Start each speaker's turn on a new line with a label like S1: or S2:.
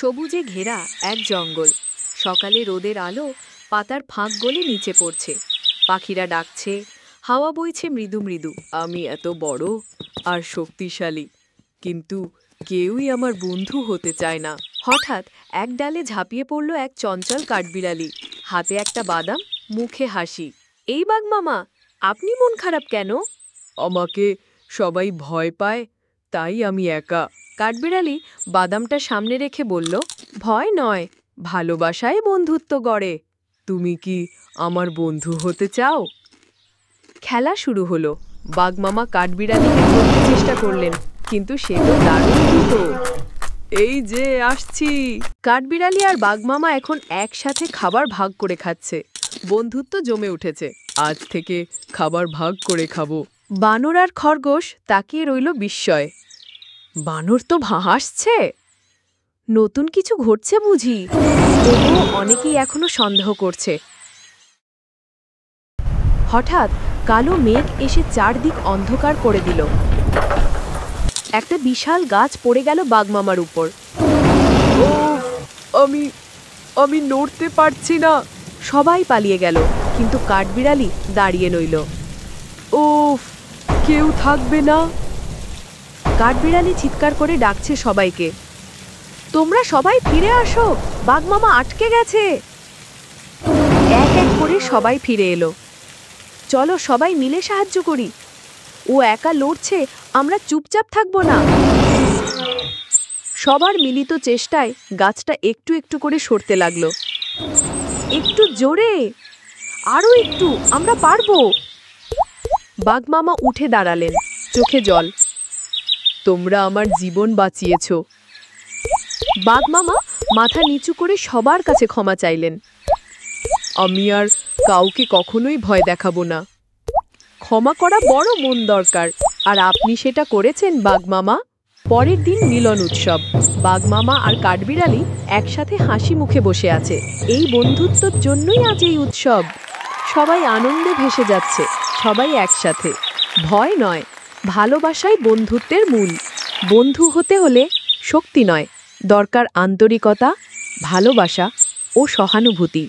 S1: সবুজে ঘেরা এক জঙ্গল। সকালে রোদের আলো পাতার ফাঁক গলে নিচে পড়ছে। পাখিরা ডাকছে, হাওয়া বইছে মৃদু মৃদু। আমি এত বড় আর শক্তিশালী, কিন্তু কেউই আমার বন্ধু হতে চায় না। হঠাৎ এক ডালে ঝাঁপিয়ে পড়ল এক চঞ্চল কাঠবিড়ালি, হাতে একটা বাদাম, মুখে হাসি। এই বাঘ মামা, আপনি মন খারাপ কেন? আমাকে সবাই ভয় পায়, তাই আমি একা। কাঠবিড়ালি বাদামটা সামনে রেখে বলল, ভয় নয়, ভালোবাসায় বন্ধুত্ব গড়ে। তুমি কি আমার বন্ধু হতে চাও? খেলা শুরু হলো। বাঘমামা কাঠবিড়ালিকে ধরতে চেষ্টা করলেন, কিন্তু সে তো দারুণ দ্রুত। এই যে আসছি। কাঠবিড়ালি আর বাঘমামা এখন একসাথে খাবার ভাগ করে খাচ্ছে। বন্ধুত্ব জমে উঠেছে। আজ থেকে খাবার ভাগ করে খাবো। বানর আর খরগোশ তাকিয়ে রইল বিস্ময়ে। বানর তো হাসছে, নতুন কিছু ঘটছে বুঝি। তবুও অনেকেই এখনো সন্দেহ করছে। হঠাৎ কালো মেঘ এসে চারদিক অন্ধকার করে দিল। একটা বিশাল গাছ পড়ে গেল বাঘমামার উপর। আমি নড়তে পারছি না। সবাই পালিয়ে গেল, কিন্তু কাঠবিড়ালি দাঁড়িয়ে রইল। ওফ, কেউ থাকবে না? কাঠবিড়ালি চিৎকার করে ডাকছে সবাইকে, তোমরা সবাই ফিরে আসো, বাঘমামা আটকে গেছে। এক এক করে সবাই ফিরে এলো। চলো সবাই মিলে সাহায্য করি। ও একা লড়ছে, আমরা চুপচাপ থাকবো না। সবার মিলিত চেষ্টায় গাছটা একটু একটু করে সরতে লাগলো। একটু জোরে, আরো একটু, আমরা পারবো। বাঘমামা উঠে দাঁড়ালেন, চোখে জল। তোমরা আমার জীবন বাঁচিয়েছ। বাঘমামা মাথা নিচু করে সবার কাছে ক্ষমা চাইলেন। আমি আর কাউকে কখনোই ভয় দেখাবো না। ক্ষমা করা বড় মন দরকার, আর আপনি সেটা করেছেন বাঘমামা। পরের দিন মিলন উৎসব। বাঘমামা আর কাঠবিড়ালি একসাথে হাসি মুখে বসে আছে। এই বন্ধুত্বের জন্যই আজ এই উৎসব। সবাই আনন্দে ভেসে যাচ্ছে, সবাই একসাথে। ভয় নয়, ভালোবাসাই বন্ধুত্বের মূল। বন্ধু হতে হলে শক্তি নয়, দরকার আন্তরিকতা, ভালোবাসা ও সহানুভূতি।